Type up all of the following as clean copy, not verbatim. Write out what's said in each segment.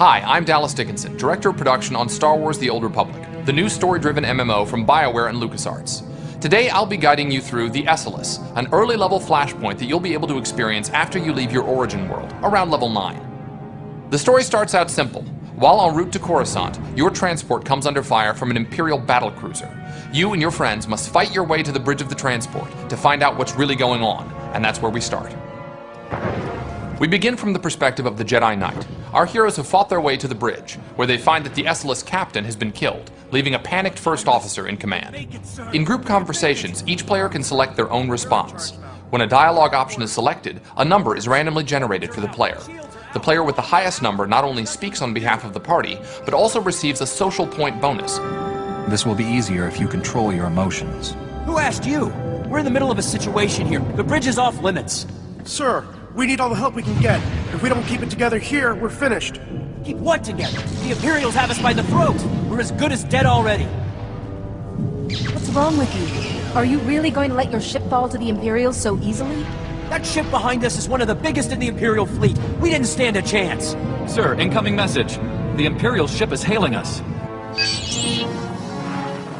Hi, I'm Dallas Dickinson, Director of Production on Star Wars The Old Republic, the new story-driven MMO from BioWare and LucasArts. Today I'll be guiding you through the Esseles, an early-level flashpoint that you'll be able to experience after you leave your origin world, around level 9. The story starts out simple. While en route to Coruscant, your transport comes under fire from an Imperial battlecruiser. You and your friends must fight your way to the bridge of the transport to find out what's really going on, and that's where we start. We begin from the perspective of the Jedi Knight. Our heroes have fought their way to the bridge, where they find that the Esseles captain has been killed, leaving a panicked first officer in command. In group conversations, each player can select their own response. When a dialogue option is selected, a number is randomly generated for the player. The player with the highest number not only speaks on behalf of the party, but also receives a social point bonus. This will be easier if you control your emotions. Who asked you? We're in the middle of a situation here. The bridge is off limits. Sir, we need all the help we can get. If we don't keep it together here, we're finished. Keep what together? The Imperials have us by the throat. We're as good as dead already. What's wrong with you? Are you really going to let your ship fall to the Imperials so easily? That ship behind us is one of the biggest in the Imperial fleet. We didn't stand a chance. Sir, incoming message. The Imperial ship is hailing us.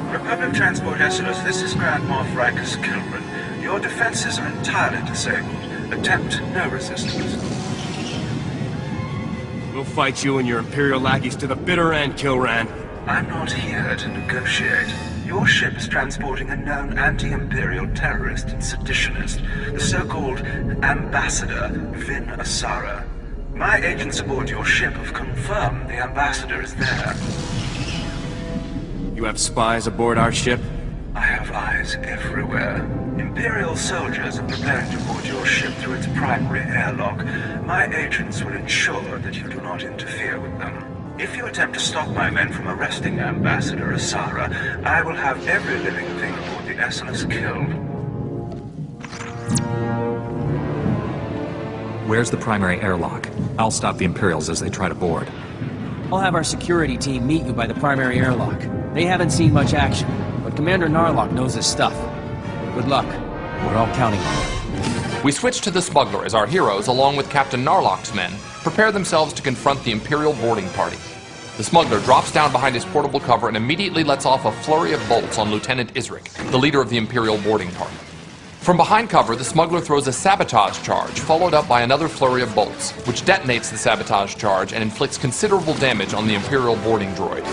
Republic Transport Esseles, this is Grand Moff Rikus Kilran. Your defenses are entirely disabled. Attempt no resistance. We'll fight you and your Imperial lackeys to the bitter end, Kilran. I'm not here to negotiate. Your ship is transporting a known anti-Imperial terrorist and seditionist, the so-called Ambassador Vin Asara. My agents aboard your ship have confirmed the Ambassador is there. You have spies aboard our ship? I have eyes everywhere. Imperial soldiers are preparing to board your ship through its primary airlock. My agents will ensure that you do not interfere with them. If you attempt to stop my men from arresting Ambassador Asara, I will have every living thing aboard the Esseles killed. Where's the primary airlock? I'll stop the Imperials as they try to board. I'll have our security team meet you by the primary airlock. They haven't seen much action, but Commander Narlock knows his stuff. Good luck. We're all counting on it. We switch to the smuggler as our heroes, along with Captain Narlock's men, prepare themselves to confront the Imperial boarding party. The smuggler drops down behind his portable cover and immediately lets off a flurry of bolts on Lieutenant Isric, the leader of the Imperial boarding party. From behind cover, the smuggler throws a sabotage charge, followed up by another flurry of bolts, which detonates the sabotage charge and inflicts considerable damage on the Imperial boarding droid.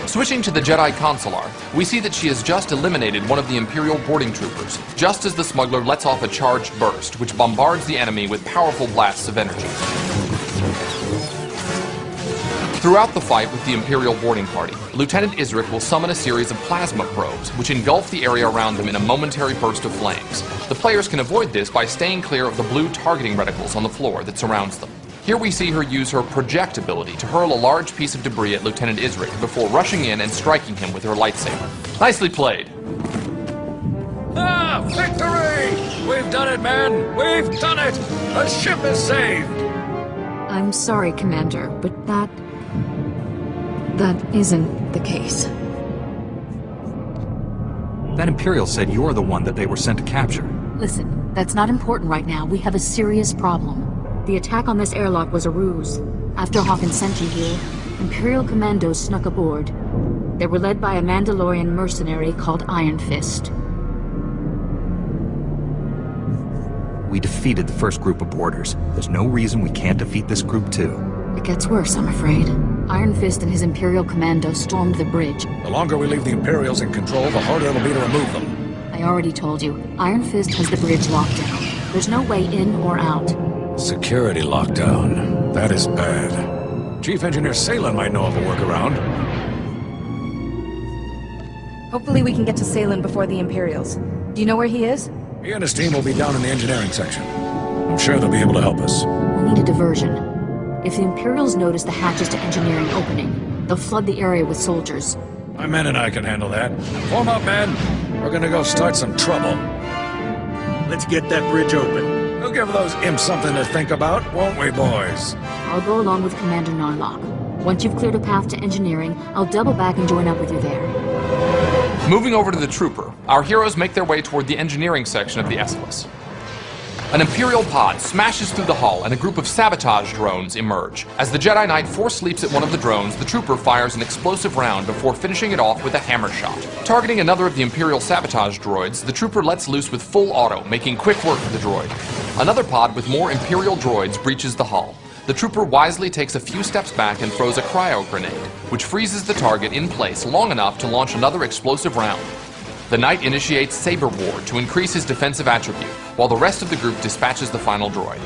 Switching to the Jedi Consular, we see that she has just eliminated one of the Imperial boarding troopers, just as the smuggler lets off a charged burst, which bombards the enemy with powerful blasts of energy. Throughout the fight with the Imperial boarding party, Lieutenant Isric will summon a series of plasma probes, which engulf the area around them in a momentary burst of flames. The players can avoid this by staying clear of the blue targeting reticles on the floor that surrounds them. Here we see her use her project ability to hurl a large piece of debris at Lieutenant Isric before rushing in and striking him with her lightsaber. Nicely played. Ah, victory! We've done it, man! We've done it! The ship is saved! I'm sorry, Commander, but that isn't the case. That Imperial said you're the one that they were sent to capture. Listen, that's not important right now. We have a serious problem. The attack on this airlock was a ruse. After Hawkins sent you here, Imperial commandos snuck aboard. They were led by a Mandalorian mercenary called Iron Fist. We defeated the first group of boarders. There's no reason we can't defeat this group too. It gets worse, I'm afraid. Iron Fist and his Imperial commandos stormed the bridge. The longer we leave the Imperials in control, the harder it'll be to remove them. I already told you, Iron Fist has the bridge locked down. There's no way in or out. Security lockdown. That is bad. Chief Engineer Salen might know of a workaround. Hopefully we can get to Salen before the Imperials. Do you know where he is? He and his team will be down in the engineering section. I'm sure they'll be able to help us. We'll need a diversion. If the Imperials notice the hatches to engineering opening, they'll flood the area with soldiers. My men and I can handle that. Form up, men. We're gonna go start some trouble. Let's get that bridge open. We'll give those imps something to think about, won't we, boys? I'll go along with Commander Narlock. Once you've cleared a path to engineering, I'll double back and join up with you there. Moving over to the trooper, our heroes make their way toward the engineering section of the Esseles. An Imperial pod smashes through the hull and a group of sabotage drones emerge. As the Jedi Knight force leaps at one of the drones, the trooper fires an explosive round before finishing it off with a hammer shot. Targeting another of the Imperial sabotage droids, the trooper lets loose with full auto, making quick work of the droid. Another pod with more Imperial droids breaches the hull. The trooper wisely takes a few steps back and throws a cryo grenade, which freezes the target in place long enough to launch another explosive round. The Knight initiates Saber Ward to increase his defensive attribute, while the rest of the group dispatches the final droid.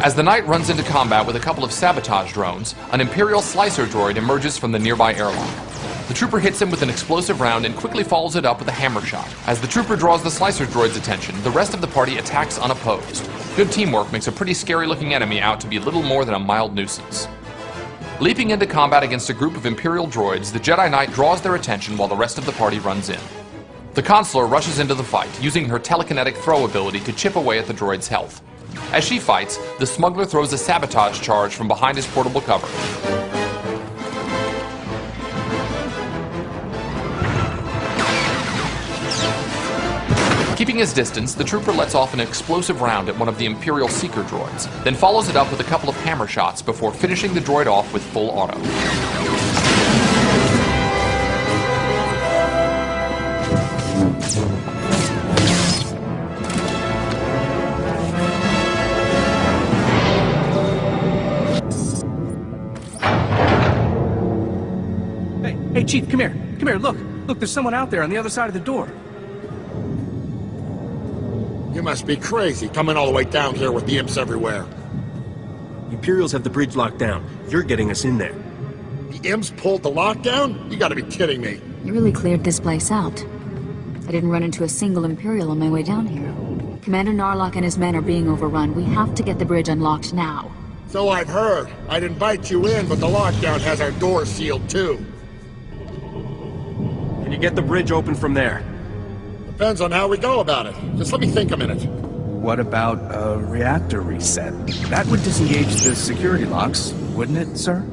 As the Knight runs into combat with a couple of sabotage drones, an Imperial slicer droid emerges from the nearby airlock. The trooper hits him with an explosive round and quickly follows it up with a hammer shot. As the trooper draws the slicer droid's attention, the rest of the party attacks unopposed. Good teamwork makes a pretty scary-looking enemy out to be little more than a mild nuisance. Leaping into combat against a group of Imperial droids, the Jedi Knight draws their attention while the rest of the party runs in. The Consular rushes into the fight, using her telekinetic throw ability to chip away at the droid's health. As she fights, the smuggler throws a sabotage charge from behind his portable cover. Keeping his distance, the trooper lets off an explosive round at one of the Imperial Seeker droids, then follows it up with a couple of hammer shots before finishing the droid off with full auto. Hey, Chief, come here. Come here, look. Look, there's someone out there on the other side of the door. You must be crazy, coming all the way down here with the imps everywhere. Imperials have the bridge locked down. You're getting us in there. The imps pulled the lockdown? You gotta be kidding me. You really cleared this place out. I didn't run into a single Imperial on my way down here. Commander Narlock and his men are being overrun. We have to get the bridge unlocked now. So I've heard. I'd invite you in, but the lockdown has our doors sealed too. Can you get the bridge open from there? Depends on how we go about it. Just let me think a minute. What about a reactor reset? That would disengage the security locks, wouldn't it, sir?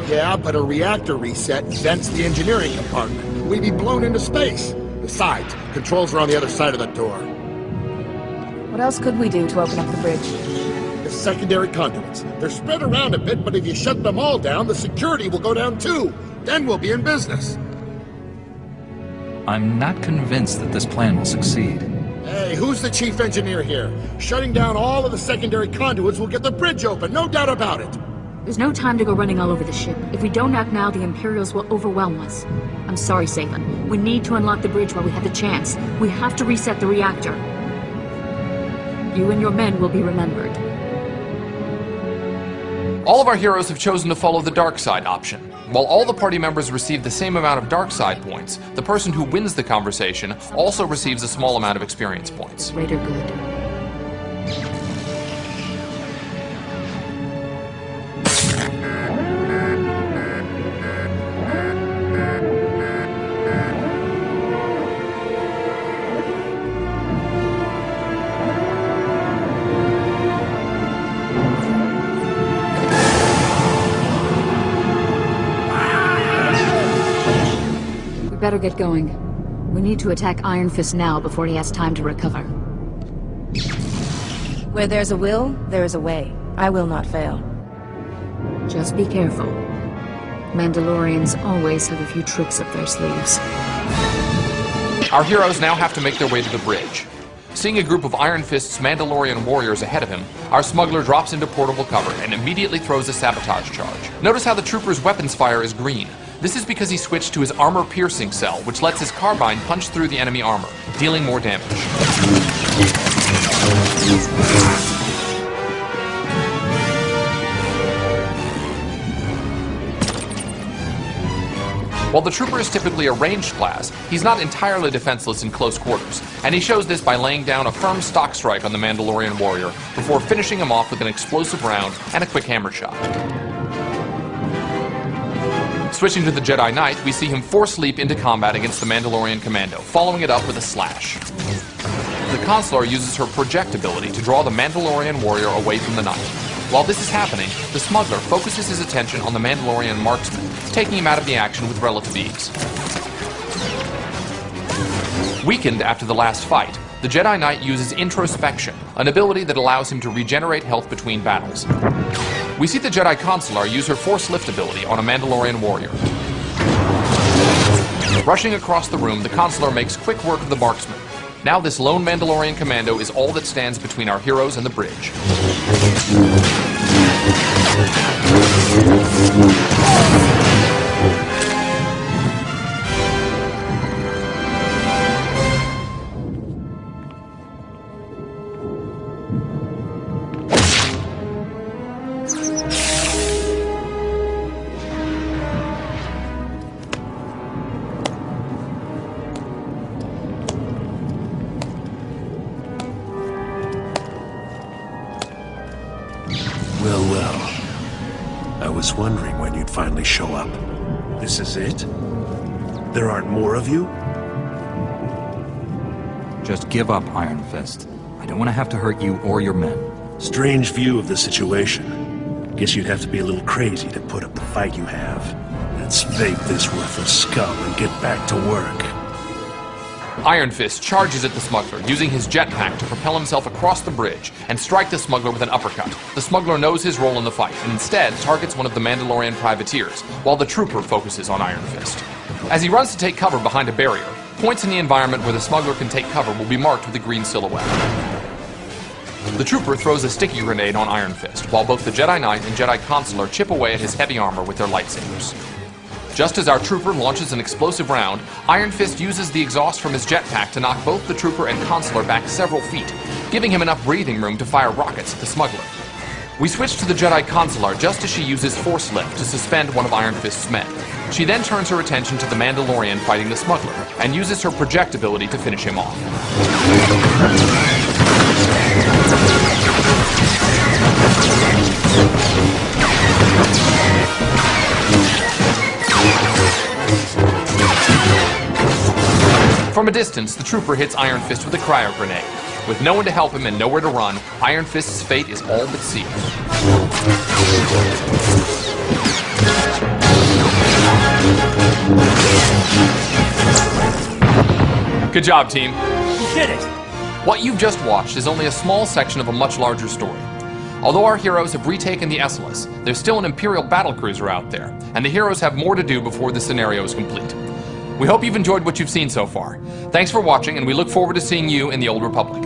Yeah, but a reactor reset vents the engineering compartment. We'd be blown into space. Besides, controls are on the other side of the door. What else could we do to open up the bridge? The secondary conduits. They're spread around a bit, but if you shut them all down, the security will go down too. Then we'll be in business. I'm not convinced that this plan will succeed. Hey, who's the chief engineer here? Shutting down all of the secondary conduits will get the bridge open, no doubt about it. There's no time to go running all over the ship. If we don't act now, the Imperials will overwhelm us. I'm sorry, Saban. We need to unlock the bridge while we have the chance. We have to reset the reactor. You and your men will be remembered. All of our heroes have chosen to follow the dark side option. While all the party members receive the same amount of dark side points, the person who wins the conversation also receives a small amount of experience points. Greater good. Better get going. We need to attack Iron Fist now before he has time to recover. Where there's a will, there is a way. I will not fail. Just be careful. Mandalorians always have a few tricks up their sleeves. Our heroes now have to make their way to the bridge. Seeing a group of Iron Fist's Mandalorian warriors ahead of him, our smuggler drops into portable cover and immediately throws a sabotage charge. Notice how the trooper's weapons fire is green. This is because he switched to his armor-piercing cell, which lets his carbine punch through the enemy armor, dealing more damage. While the trooper is typically a ranged class, he's not entirely defenseless in close quarters, and he shows this by laying down a firm stock strike on the Mandalorian warrior before finishing him off with an explosive round and a quick hammer shot. Switching to the Jedi Knight, we see him force leap into combat against the Mandalorian commando, following it up with a slash. The Consular uses her project ability to draw the Mandalorian warrior away from the Knight. While this is happening, the smuggler focuses his attention on the Mandalorian marksman, taking him out of the action with relative ease. Weakened after the last fight, the Jedi Knight uses introspection, an ability that allows him to regenerate health between battles. We see the Jedi Consular use her Force Lift ability on a Mandalorian warrior. Rushing across the room, the Consular makes quick work of the marksman. Now this lone Mandalorian commando is all that stands between our heroes and the bridge. I was wondering when you'd finally show up. This is it? There aren't more of you? Just give up, Iron Fist. I don't want to have to hurt you or your men. Strange view of the situation. Guess you'd have to be a little crazy to put up the fight you have. Let's vape this worthless scum and get back to work. Iron Fist charges at the smuggler, using his jetpack to propel himself across the bridge and strike the smuggler with an uppercut. The smuggler knows his role in the fight and instead targets one of the Mandalorian privateers, while the trooper focuses on Iron Fist. As he runs to take cover behind a barrier, points in the environment where the smuggler can take cover will be marked with a green silhouette. The trooper throws a sticky grenade on Iron Fist, while both the Jedi Knight and Jedi Consular chip away at his heavy armor with their lightsabers. Just as our trooper launches an explosive round, Iron Fist uses the exhaust from his jetpack to knock both the trooper and Consular back several feet, giving him enough breathing room to fire rockets at the smuggler. We switch to the Jedi Consular just as she uses Force Lift to suspend one of Iron Fist's men. She then turns her attention to the Mandalorian fighting the smuggler, and uses her project ability to finish him off. From a distance, the trooper hits Iron Fist with a cryo grenade. With no one to help him and nowhere to run, Iron Fist's fate is all but sealed. Good job, team. You did it! What you've just watched is only a small section of a much larger story. Although our heroes have retaken the Esseles, there's still an Imperial battlecruiser out there, and the heroes have more to do before the scenario is complete. We hope you've enjoyed what you've seen so far. Thanks for watching, and we look forward to seeing you in the Old Republic.